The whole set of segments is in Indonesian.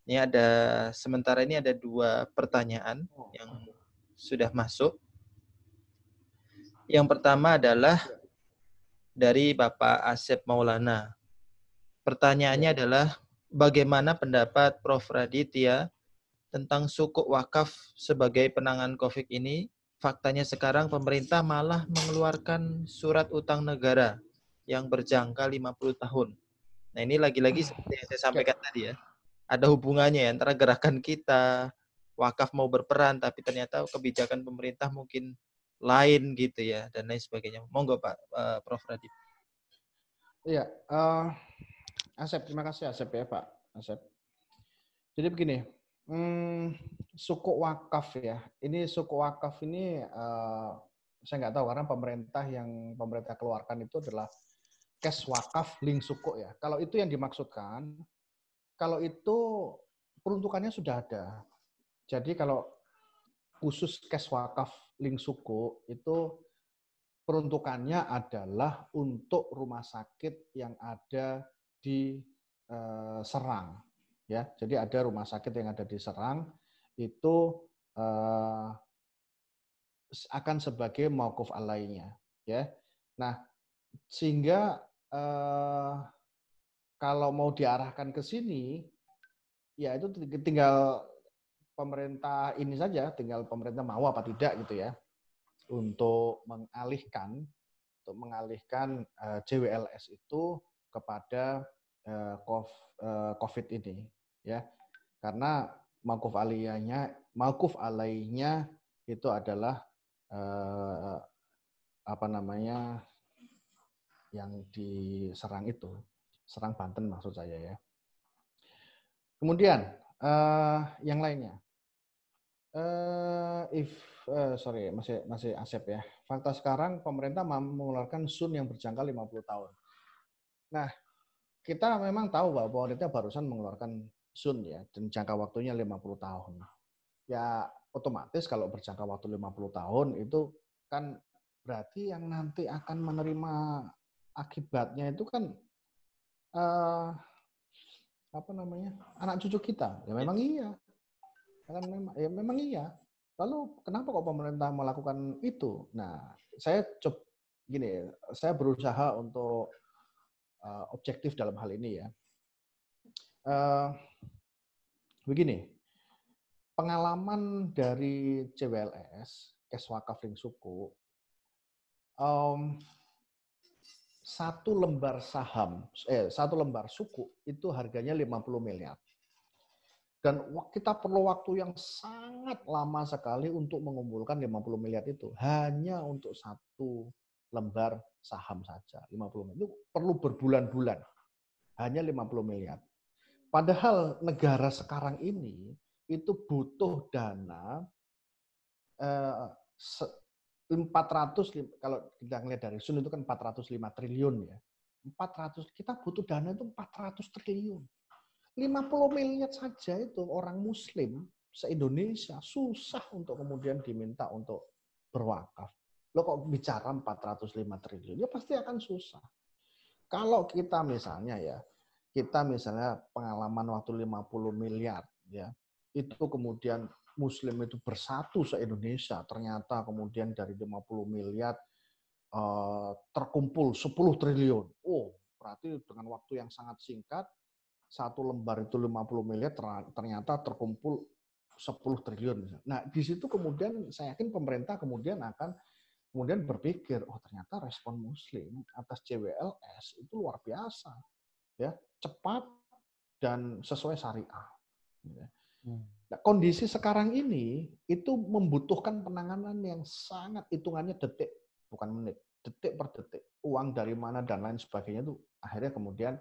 Ini sementara ini ada 2 pertanyaan yang sudah masuk. Yang pertama adalah dari Bapak Asep Maulana. Pertanyaannya adalah, bagaimana pendapat Prof. Raditya tentang sukuk wakaf sebagai penanganan COVID ini? Faktanya sekarang pemerintah malah mengeluarkan surat utang negara yang berjangka 50 tahun. Nah, ini lagi-lagi seperti yang saya sampaikan tadi ya. Ada hubungannya ya antara gerakan kita, wakaf mau berperan, tapi ternyata kebijakan pemerintah mungkin lain gitu ya, dan lain sebagainya. Monggo Pak Prof. Radit. Iya, Asep, terima kasih Asep ya Pak Asep. Jadi begini, sukuk wakaf ya. Ini sukuk wakaf ini saya nggak tahu karena pemerintah keluarkan itu adalah cash wakaf link sukuk ya. Kalau itu yang dimaksudkan, kalau itu peruntukannya sudah ada. Jadi kalau khusus cash wakaf link sukuk itu peruntukannya adalah untuk rumah sakit yang ada di Serang. Ya, jadi ada rumah sakit yang ada di Serang itu akan sebagai mauquf alainya, ya. Nah, sehingga kalau mau diarahkan ke sini, ya itu tinggal pemerintah ini saja, tinggal pemerintah mau apa tidak gitu ya, untuk mengalihkan JWLS itu kepada COVID ini, ya. Karena mauquf alainya itu adalah apa namanya yang di Serang itu, Serang Banten maksud saya ya. Kemudian yang lainnya, masih Asep ya. Fakta sekarang pemerintah mengeluarkan SUN yang berjangka 50 tahun. Nah, kita memang tahu bahwa pemerintah barusan mengeluarkan SUN ya, dan jangka waktunya 50 tahun. Ya otomatis kalau berjangka waktu 50 tahun itu kan berarti yang nanti akan menerima akibatnya itu kan apa namanya, anak cucu kita. Ya memang iya. Memang iya. Lalu kenapa kok pemerintah melakukan itu? Nah, saya berusaha untuk objektif dalam hal ini ya. Begini, pengalaman dari JWLS, Cash Wakaf Link Suku, satu lembar suku itu harganya 50 miliar. Dan kita perlu waktu yang sangat lama sekali untuk mengumpulkan 50 miliar itu. Hanya untuk satu lembar saham saja. 50 miliar. Itu perlu berbulan-bulan. Hanya 50 miliar. Padahal negara sekarang ini itu butuh dana 400, kalau kita lihat dari SUN itu kan 405 triliun ya. 400, kita butuh dana itu 400 triliun. 50 miliar saja itu orang muslim se-Indonesia susah untuk kemudian diminta untuk berwakaf. Lo kok bicara 405 triliun, ya pasti akan susah. Kalau kita misalnya pengalaman waktu 50 miliar ya, itu kemudian muslim itu bersatu se-Indonesia, ternyata kemudian dari 50 miliar terkumpul 10 triliun. Oh, berarti dengan waktu yang sangat singkat satu lembar itu 50 miliar ternyata terkumpul 10 triliun. Nah, di situ kemudian saya yakin pemerintah kemudian akan berpikir, oh ternyata respon muslim atas JWLS itu luar biasa. Ya, cepat dan sesuai syariah. Nah, kondisi sekarang ini itu membutuhkan penanganan yang sangat hitungannya detik, bukan menit, detik per detik. Uang dari mana dan lain sebagainya itu akhirnya kemudian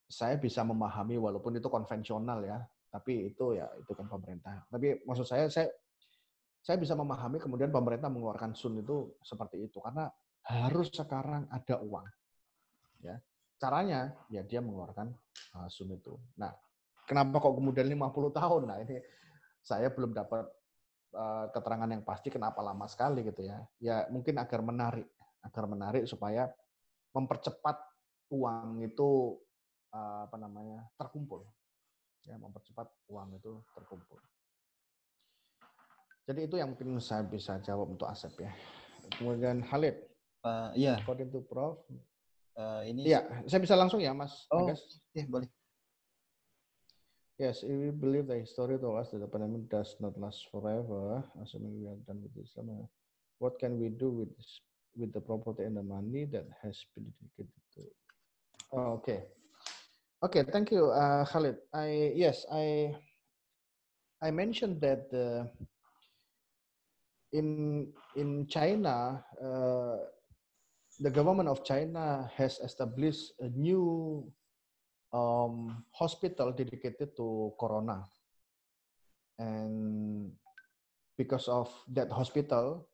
saya bisa memahami walaupun itu konvensional ya, tapi itu kan pemerintah. Tapi maksud saya bisa memahami kemudian pemerintah mengeluarkan SUN itu seperti itu karena harus sekarang ada uang. Ya. Caranya ya dia mengeluarkan SUN itu. Nah, kenapa kok kemudian 50 tahun? Nah, ini saya belum dapat keterangan yang pasti kenapa lama sekali gitu ya. Ya mungkin agar menarik supaya mempercepat uang itu terkumpul. ya, mempercepat uang itu terkumpul. Jadi itu yang mungkin saya bisa jawab untuk Asep ya. Kemudian Khalid, Iya, according to Prof. ini Iya, saya bisa langsung ya, Mas Agas? boleh. Yes, if we believe the history told us that the pandemic does not last forever, assuming we are done with this, what can we do with the property and the money that has been dedicated to it? Oh, okay, thank you, Khalid. I mentioned that in China, the government of China has established a new hospital dedicated to corona, and because of that hospital,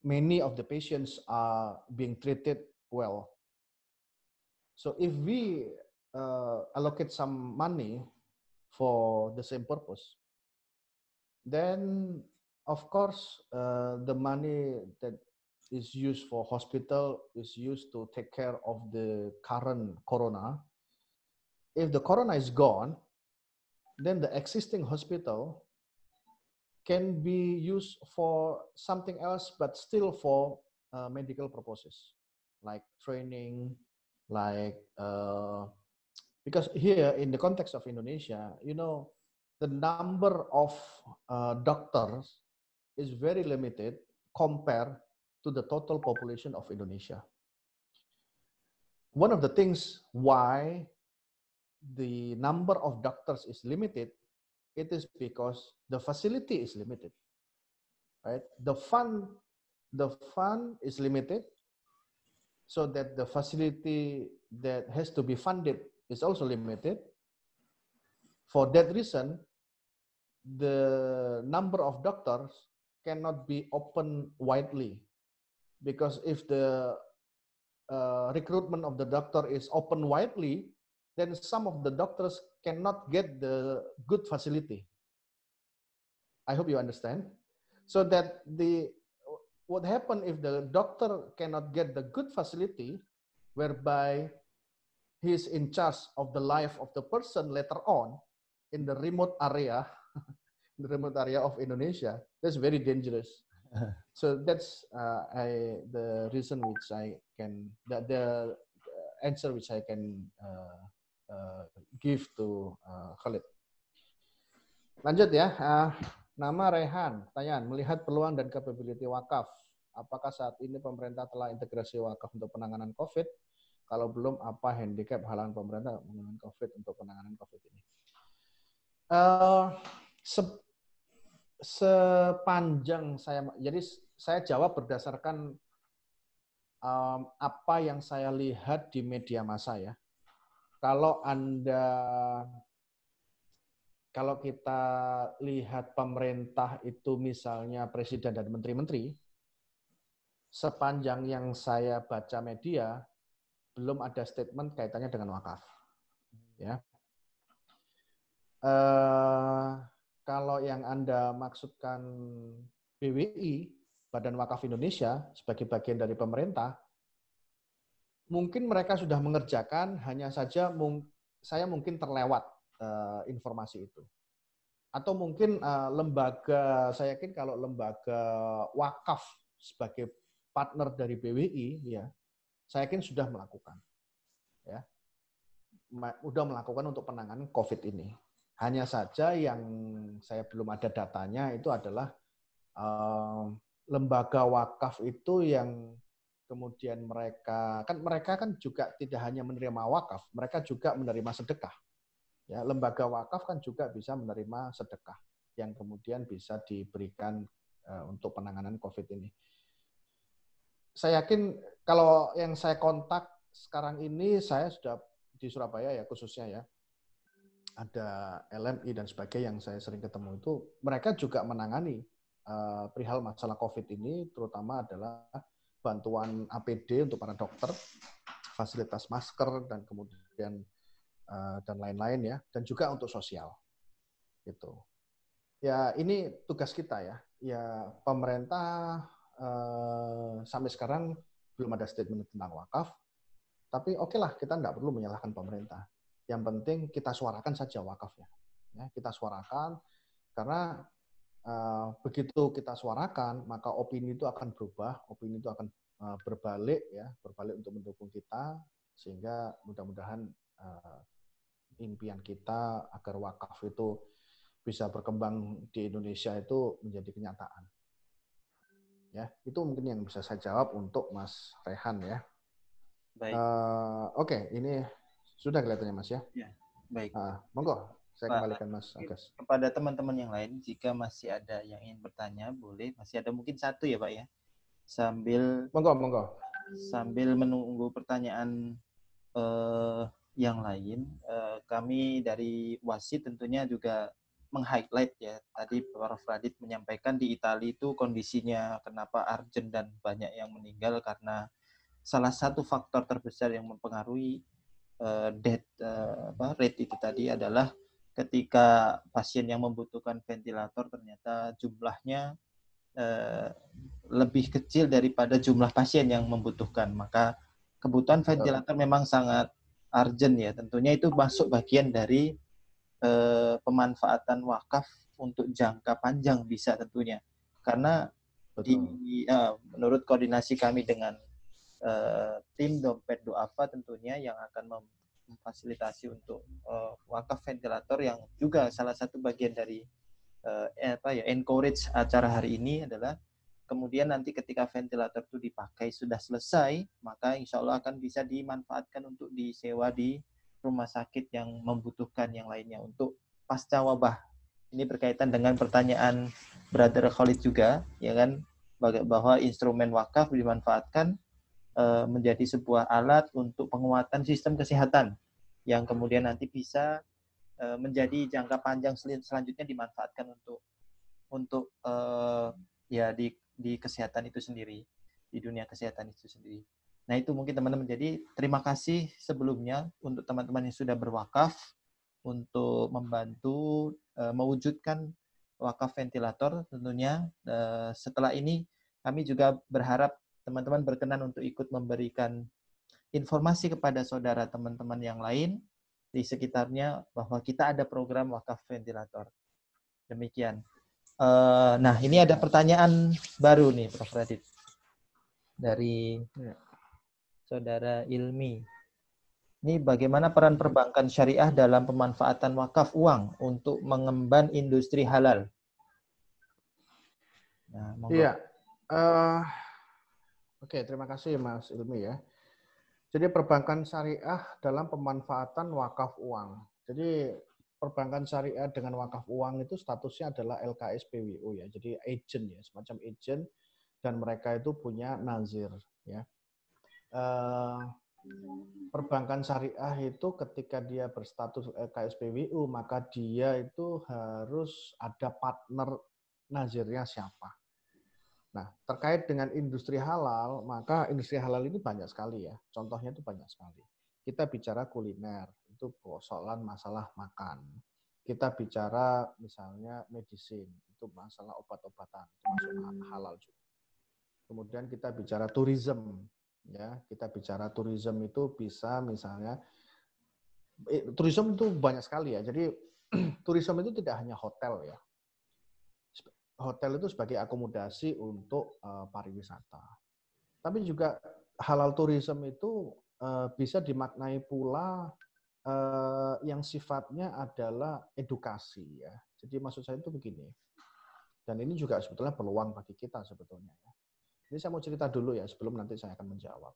many of the patients are being treated well. So if we allocate some money for the same purpose, then of course the money that is used for hospital is used to take care of the current corona. If the corona is gone, then the existing hospital can be used for something else, but still for medical purposes, like training, like because here in the context of Indonesia, the number of doctors is very limited compared to the total population of Indonesia. One of the things why the number of doctors is limited, it is because the facility is limited, right? The fund is limited, so that the facility that has to be funded is also limited. For that reason, the number of doctors cannot be open widely, because if the recruitment of the doctor is open widely, then some of the doctors cannot get the good facility. I hope you understand. So that what happen if the doctor cannot get the good facility, whereby he is in charge of the life of the person later on in the remote area, the remote area of Indonesia, that's very dangerous. So that's the reason which I can, the answer which I can give to Khalid. Lanjut ya, nama Rehan, pertanyaan, melihat peluang dan capability wakaf, apakah saat ini pemerintah telah integrasi wakaf untuk penanganan COVID? Kalau belum, apa handicap halangan pemerintah menggunakan COVID untuk penanganan COVID ini? Sepanjang jadi saya jawab berdasarkan apa yang saya lihat di media massa ya. Kalau kita lihat pemerintah itu misalnya presiden dan menteri-menteri, sepanjang yang saya baca media, belum ada statement kaitannya dengan wakaf. Ya. Kalau yang Anda maksudkan BWI, Badan Wakaf Indonesia, sebagai bagian dari pemerintah, mungkin mereka sudah mengerjakan, hanya saja saya mungkin terlewat informasi itu. Atau mungkin lembaga, saya yakin kalau lembaga wakaf sebagai partner dari BWI, ya, saya yakin sudah melakukan. Ya, sudah melakukan untuk penanganan COVID ini. Hanya saja yang saya belum ada datanya itu adalah lembaga wakaf itu yang kemudian mereka kan juga tidak hanya menerima wakaf, mereka juga menerima sedekah. Ya, lembaga wakaf kan juga bisa menerima sedekah yang kemudian bisa diberikan untuk penanganan COVID ini. Saya yakin kalau yang saya kontak sekarang ini, saya sudah di Surabaya ya khususnya ya, ada LMI dan sebagainya yang saya sering ketemu itu, mereka juga menangani perihal masalah COVID ini, terutama adalah bantuan APD untuk para dokter, fasilitas masker, dan kemudian dan lain-lain ya, dan juga untuk sosial. Gitu. Ya, ini tugas kita ya. Ya, pemerintah sampai sekarang belum ada statement tentang wakaf, tapi oke lah, kita nggak perlu menyalahkan pemerintah. Yang penting kita suarakan saja wakafnya. Ya, kita suarakan, karena begitu kita suarakan, maka opini itu akan berubah, opini itu akan berbalik, ya, berbalik untuk mendukung kita, sehingga mudah-mudahan impian kita agar wakaf itu bisa berkembang di Indonesia itu menjadi kenyataan. Ya, itu mungkin yang bisa saya jawab untuk Mas Rehan, ya. Baik. Oke, ini sudah kelihatannya Mas, ya. Ya, baik. Monggo, saya Pak, kembalikan Mas Agus. kepada teman-teman yang lain, jika masih ada yang ingin bertanya, boleh. Masih ada mungkin satu ya Pak ya. Sambil menunggu pertanyaan yang lain, kami dari Wasit tentunya juga meng-highlight ya. Tadi Prof. Radit menyampaikan di Italia itu kondisinya kenapa urgent dan banyak yang meninggal karena salah satu faktor terbesar yang mempengaruhi death rate itu tadi adalah ketika pasien yang membutuhkan ventilator ternyata jumlahnya lebih kecil daripada jumlah pasien yang membutuhkan. Maka kebutuhan ventilator memang sangat urgent ya. Tentunya itu masuk bagian dari pemanfaatan wakaf untuk jangka panjang bisa tentunya. Karena menurut koordinasi kami dengan tim Dompet Duafa tentunya yang akan memfasilitasi untuk wakaf ventilator, yang juga salah satu bagian dari encourage acara hari ini adalah kemudian nanti ketika ventilator itu dipakai sudah selesai, maka insya Allah akan bisa dimanfaatkan untuk disewa di rumah sakit yang membutuhkan yang lainnya untuk pasca wabah. Ini berkaitan dengan pertanyaan Brother Khalid juga, ya kan, bahwa instrumen wakaf dimanfaatkan menjadi sebuah alat untuk penguatan sistem kesehatan yang kemudian nanti bisa menjadi jangka panjang selanjutnya dimanfaatkan untuk ya di kesehatan itu sendiri, di dunia kesehatan itu sendiri. Nah itu mungkin teman-teman. Jadi terima kasih sebelumnya untuk teman-teman yang sudah berwakaf untuk membantu mewujudkan wakaf ventilator tentunya. Setelah ini kami juga berharap teman-teman berkenan untuk ikut memberikan informasi kepada saudara teman-teman yang lain di sekitarnya bahwa kita ada program wakaf ventilator. Demikian. Nah, ini ada pertanyaan baru nih, Prof. Radit. Dari Saudara Ilmi. Ini bagaimana peran perbankan syariah dalam pemanfaatan wakaf uang untuk mengemban industri halal? Nah, iya. Oke, terima kasih Mas Ilmi ya. Jadi perbankan syariah dalam pemanfaatan wakaf uang. Jadi perbankan syariah dengan wakaf uang itu statusnya adalah LKSPWO ya. Jadi agent ya, semacam agent, dan mereka itu punya nazir ya. Perbankan syariah itu ketika dia berstatus LKSPWO, maka dia itu harus ada partner nazirnya siapa. Nah, terkait dengan industri halal, maka industri halal ini banyak sekali ya. Contohnya itu banyak sekali. Kita bicara kuliner, itu persoalan masalah makan. Kita bicara misalnya medicine, itu masalah obat-obatan, itu masuk halal juga. Kemudian kita bicara tourism, ya. Kita bicara tourism itu bisa misalnya, tourism itu banyak sekali ya. Jadi tourism itu tidak hanya hotel ya. Hotel itu sebagai akomodasi untuk pariwisata. Tapi juga halal tourism itu bisa dimaknai pula yang sifatnya adalah edukasi ya. Jadi maksud saya itu begini. Dan ini juga sebetulnya peluang bagi kita sebetulnya ya. Ini saya mau cerita dulu ya sebelum nanti saya akan menjawab.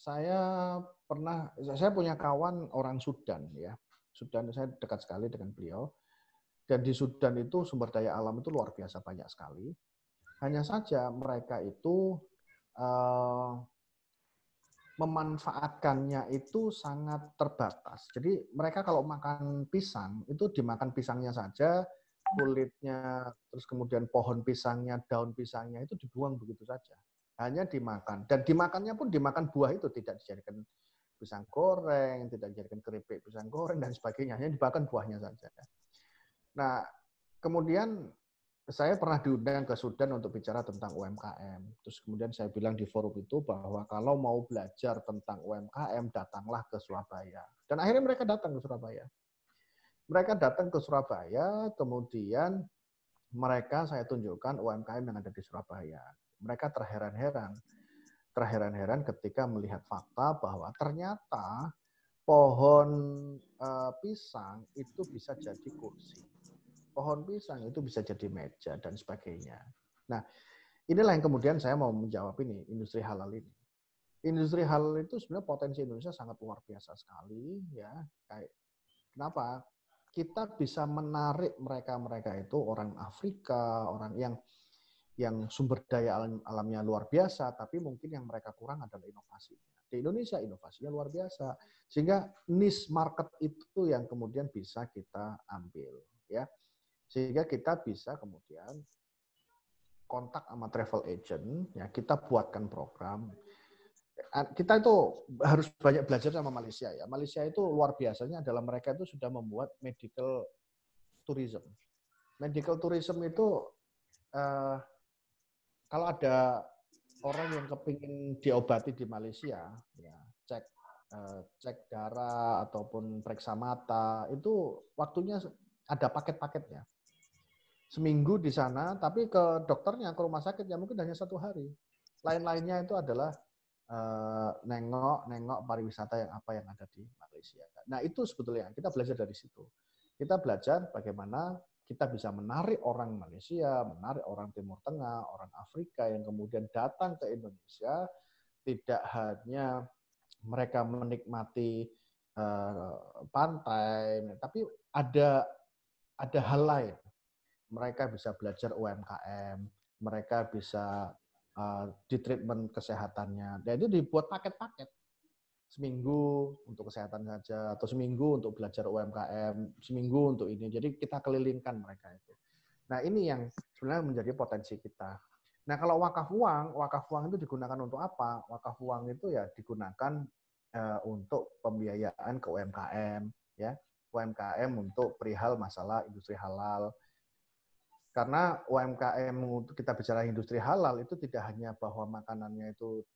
Saya punya kawan orang Sudan ya. Sudan, saya dekat sekali dengan beliau. Dan di Sudan itu sumber daya alam itu luar biasa banyak sekali. Hanya saja mereka itu memanfaatkannya itu sangat terbatas. Jadi mereka kalau makan pisang, itu dimakan pisangnya saja, kulitnya, terus kemudian pohon pisangnya, daun pisangnya itu dibuang begitu saja. Hanya dimakan. Dan dimakannya pun dimakan buah itu, tidak dijadikan pisang goreng, tidak dijadikan keripik pisang goreng, dan sebagainya. Hanya dimakan buahnya saja. Nah, kemudian saya pernah diundang ke Sudan untuk bicara tentang UMKM. Terus kemudian saya bilang di forum itu bahwa kalau mau belajar tentang UMKM, datanglah ke Surabaya. Dan akhirnya mereka datang ke Surabaya. Mereka datang ke Surabaya, kemudian mereka saya tunjukkan UMKM yang ada di Surabaya. Mereka terheran-heran ketika melihat fakta bahwa ternyata pohon pisang itu bisa jadi kursi. Pohon pisang itu bisa jadi meja dan sebagainya. Nah, inilah yang kemudian saya mau menjawab ini, industri halal ini. Industri halal itu sebenarnya potensi Indonesia sangat luar biasa sekali, ya. Kayak kenapa? Kita bisa menarik mereka itu orang Afrika, orang yang sumber daya alamnya luar biasa, tapi mungkin yang mereka kurang adalah inovasinya. Di Indonesia inovasinya luar biasa, sehingga niche market itu yang kemudian bisa kita ambil, ya. Sehingga kita bisa kemudian kontak sama travel agent, ya kita buatkan program. Kita itu harus banyak belajar sama Malaysia ya. Malaysia itu luar biasanya adalah mereka itu sudah membuat medical tourism. Medical tourism itu kalau ada orang yang kepingin diobati di Malaysia, ya cek darah ataupun periksa mata itu waktunya ada paket-paketnya. Seminggu di sana, tapi ke dokternya, ke rumah sakit ya mungkin hanya 1 hari. Lain-lainnya itu adalah nengok pariwisata yang apa yang ada di Malaysia. Nah itu sebetulnya kita belajar dari situ. Kita belajar bagaimana kita bisa menarik orang Malaysia, menarik orang Timur Tengah, orang Afrika yang kemudian datang ke Indonesia, tidak hanya mereka menikmati pantai, tapi ada hal lain. Mereka bisa belajar UMKM, mereka bisa di treatment kesehatannya. Dan itu dibuat paket-paket. Seminggu untuk kesehatan saja, atau seminggu untuk belajar UMKM, seminggu untuk ini. Jadi kita kelilingkan mereka itu. Nah ini yang sebenarnya menjadi potensi kita. Nah kalau wakaf uang itu digunakan untuk apa? Wakaf uang itu ya digunakan untuk pembiayaan ke UMKM, ya UMKM untuk perihal masalah industri halal. Karena UMKM untuk kita bicara industri halal itu tidak hanya bahwa makanannya itu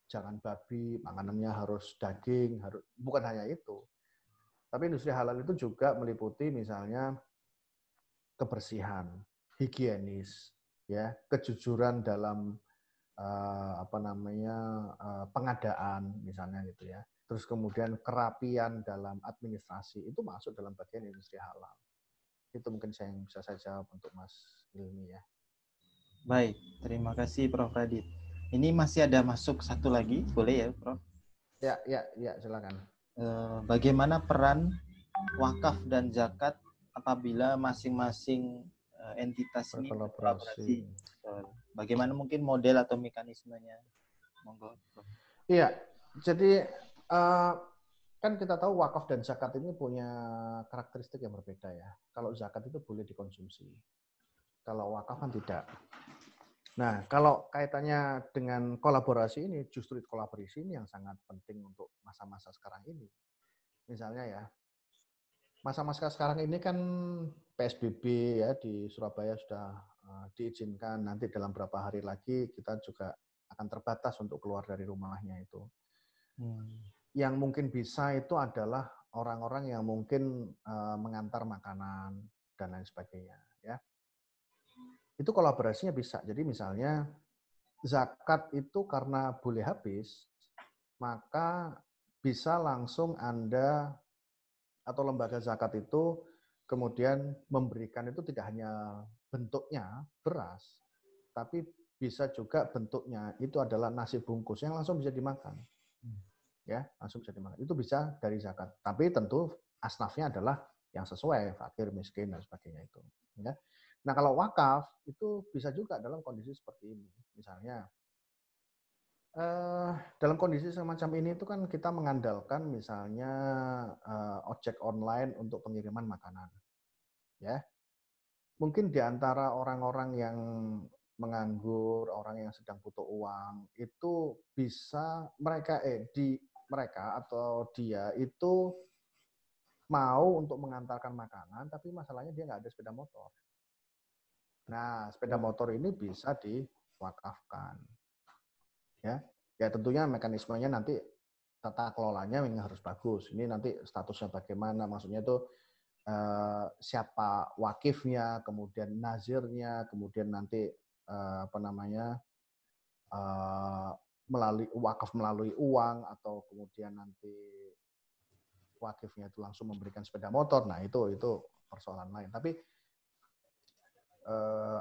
jangan babi, makanannya harus daging, bukan hanya itu. Tapi industri halal itu juga meliputi misalnya kebersihan, higienis, ya, kejujuran dalam pengadaan misalnya gitu ya. Terus kemudian kerapian dalam administrasi itu masuk dalam bagian industri halal. Itu mungkin yang bisa saya jawab untuk Mas Ilmi ya. Baik, terima kasih Prof. Radit. Ini masih ada masuk satu lagi, boleh ya Prof? Ya, silakan. Bagaimana peran wakaf dan zakat apabila masing-masing entitas ini berkolaborasi? Bagaimana mungkin model atau mekanismenya? Monggo. Iya, jadi kan kita tahu wakaf dan zakat ini punya karakteristik yang berbeda ya. Kalau zakat itu boleh dikonsumsi, kalau wakaf kan tidak. Nah, kalau kaitannya dengan kolaborasi ini, justru kolaborasi ini yang sangat penting untuk masa-masa sekarang ini. Misalnya ya, masa-masa sekarang ini kan PSBB ya di Surabaya sudah diizinkan, nanti dalam beberapa hari lagi kita juga akan terbatas untuk keluar dari rumahnya itu. Yang mungkin bisa itu adalah orang-orang yang mungkin mengantar makanan dan lain sebagainya ya. Itu kolaborasinya bisa. Jadi misalnya zakat itu karena boleh habis, maka bisa langsung Anda atau lembaga zakat itu kemudian memberikan itu tidak hanya bentuknya beras, tapi bisa juga bentuknya itu adalah nasi bungkus yang langsung bisa dimakan. Ya, langsung bisa dimakan. Itu bisa dari zakat. Tapi tentu asnafnya adalah yang sesuai, fakir, miskin, dan sebagainya itu. Ya. Nah, kalau wakaf itu bisa juga dalam kondisi seperti ini. Misalnya, dalam kondisi semacam ini itu kan kita mengandalkan misalnya ojek online untuk pengiriman makanan. Ya. Mungkin di antara orang-orang yang menganggur, orang yang sedang butuh uang, itu bisa mereka atau dia itu mau untuk mengantarkan makanan, tapi masalahnya dia nggak ada sepeda motor. Nah, sepeda motor ini bisa diwakafkan. Ya, ya tentunya mekanismenya nanti tata kelolanya ini harus bagus. Ini nanti statusnya bagaimana? Maksudnya itu siapa wakifnya, kemudian nazirnya, kemudian nanti apa namanya melalui wakaf melalui uang atau kemudian nanti wakifnya itu langsung memberikan sepeda motor. Nah itu persoalan lain. Tapi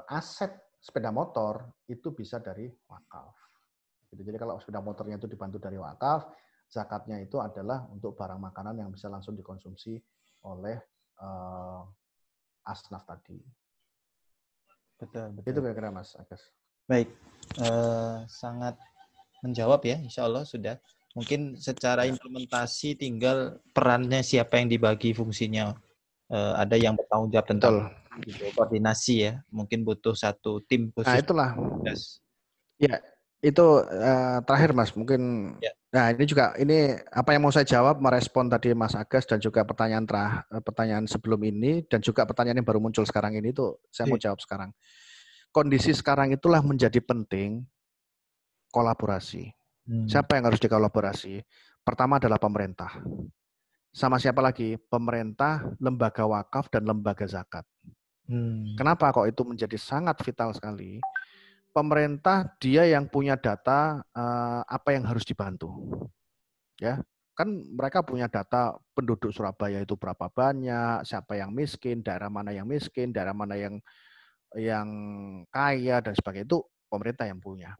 aset sepeda motor itu bisa dari wakaf. Jadi kalau sepeda motornya itu dibantu dari wakaf, zakatnya itu adalah untuk barang makanan yang bisa langsung dikonsumsi oleh asnaf tadi. Betul. Itu kira-kira Mas Agus. Baik, sangat menjawab ya, insya Allah sudah. Mungkin secara implementasi tinggal perannya siapa yang dibagi fungsinya. Ada yang bertanggung jawab tentang koordinasi ya, mungkin butuh satu tim khusus. Nah itulah. Ya, itu terakhir Mas, mungkin ya. Nah ini apa yang mau saya jawab merespon tadi Mas Agus dan juga pertanyaan sebelum ini dan juga pertanyaan yang baru muncul sekarang ini tuh saya mau jawab sekarang. Kondisi sekarang itulah menjadi penting kolaborasi. Siapa yang harus dikolaborasi? Pertama adalah pemerintah. Sama siapa lagi? Pemerintah, lembaga wakaf dan lembaga zakat. Kenapa kok itu menjadi sangat vital sekali? Pemerintah dia yang punya data apa yang harus dibantu, ya kan mereka punya data penduduk Surabaya itu berapa banyak, siapa yang miskin, daerah mana yang miskin, daerah mana yang kaya dan sebagainya itu pemerintah yang punya.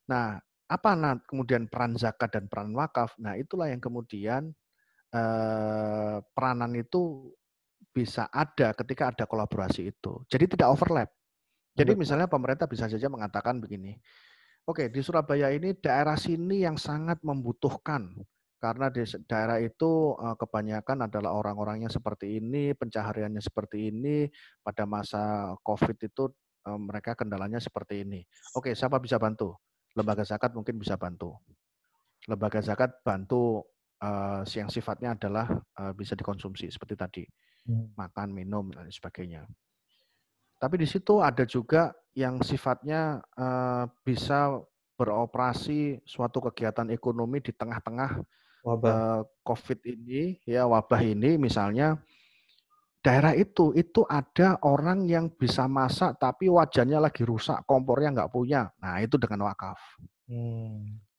Nah apa kemudian peran zakat dan peran wakaf? Nah itulah yang kemudian peranan itu bisa ada ketika ada kolaborasi itu. Jadi tidak overlap. Jadi misalnya pemerintah bisa saja mengatakan begini, oke di Surabaya ini daerah sini yang sangat membutuhkan karena di daerah itu kebanyakan adalah orang-orangnya seperti ini, pencahariannya seperti ini, pada masa COVID itu mereka kendalanya seperti ini. Oke, siapa bisa bantu? Lembaga zakat mungkin bisa bantu. Lembaga zakat bantu yang sifatnya adalah bisa dikonsumsi seperti tadi, makan, minum dan sebagainya. Tapi di situ ada juga yang sifatnya bisa beroperasi suatu kegiatan ekonomi di tengah-tengah COVID ini, ya wabah ini, misalnya daerah itu ada orang yang bisa masak tapi wajannya lagi rusak, kompornya nggak punya. Nah itu dengan wakaf.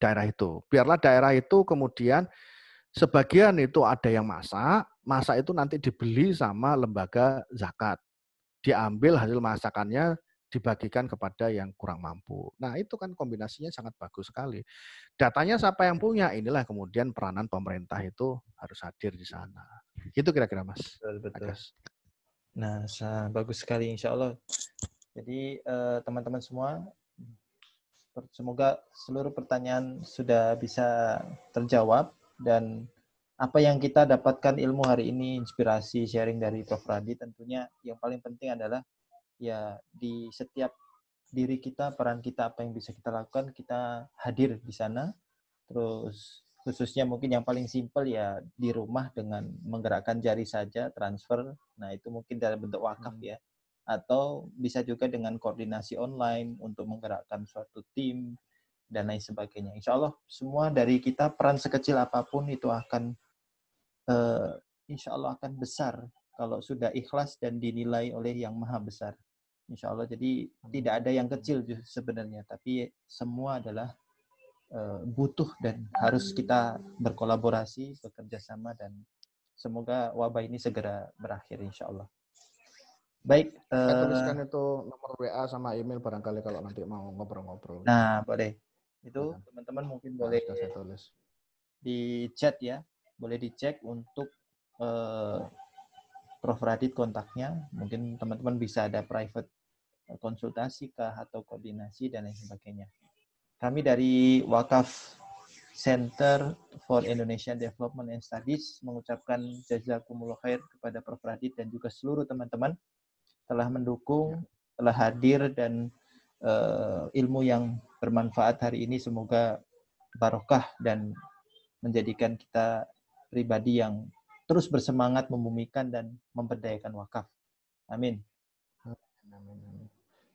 Daerah itu, biarlah daerah itu kemudian sebagian itu ada yang masak itu nanti dibeli sama lembaga zakat. Diambil hasil masakannya, dibagikan kepada yang kurang mampu. Nah itu kan kombinasinya sangat bagus sekali. Datanya siapa yang punya, inilah kemudian peranan pemerintah itu harus hadir di sana. Itu kira-kira Mas. Betul. Nah, bagus sekali insya Allah. Jadi teman-teman semua, semoga seluruh pertanyaan sudah bisa terjawab dan apa yang kita dapatkan ilmu hari ini, inspirasi sharing dari Prof. Radi, tentunya yang paling penting adalah ya di setiap diri kita, peran kita, apa yang bisa kita lakukan, kita hadir di sana. Terus khususnya mungkin yang paling simpel ya di rumah dengan menggerakkan jari saja, transfer. Nah itu mungkin dalam bentuk wakaf ya. Atau bisa juga dengan koordinasi online untuk menggerakkan suatu tim dan lain sebagainya. Insya Allah semua dari kita peran sekecil apapun itu akan insya Allah akan besar kalau sudah ikhlas dan dinilai oleh yang maha besar. Insya Allah jadi tidak ada yang kecil sebenarnya, tapi semua adalah butuh dan harus kita berkolaborasi, bekerja sama dan semoga wabah ini segera berakhir insya Allah. Baik. Saya tuliskan itu nomor WA sama email barangkali kalau nanti mau ngobrol-ngobrol. Nah, boleh. Itu teman-teman mungkin boleh saya tulis. Di chat ya, boleh dicek untuk Prof. Radit kontaknya. Mungkin teman-teman bisa ada private konsultasi kah atau koordinasi dan lain sebagainya. Kami dari Wakaf Center for Indonesian Development and Studies mengucapkan jazakumullah khair kepada Prof. Radit dan juga seluruh teman-teman telah mendukung, telah hadir dan ilmu yang bermanfaat hari ini semoga barokah dan menjadikan kita pribadi yang terus bersemangat membumikan dan memberdayakan wakaf. Amin.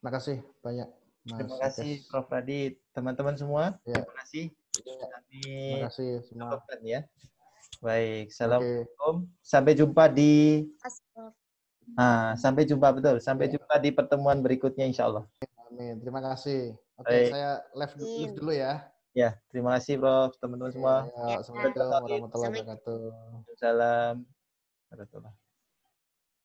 Terima kasih banyak, Mas Terima kasih Akes. Prof. Radit. Teman-teman semua, Ya, terima kasih. ya, Kami terima kasih semua. cukupkan ya. Baik, Oke, Assalamualaikum. Sampai jumpa di Prof. sampai jumpa betul. Sampai ya, jumpa di pertemuan berikutnya insya Allah. amin. Terima kasih. Oke, Baik, saya live dulu ya. ya. Terima kasih Prof. Teman-teman Oke, semua. ya, Ya. Assalamualaikum Waalaikumsalam warahmatullahi Assalamualaikum. wabarakatuh. warahmatullahi wabarakatuh.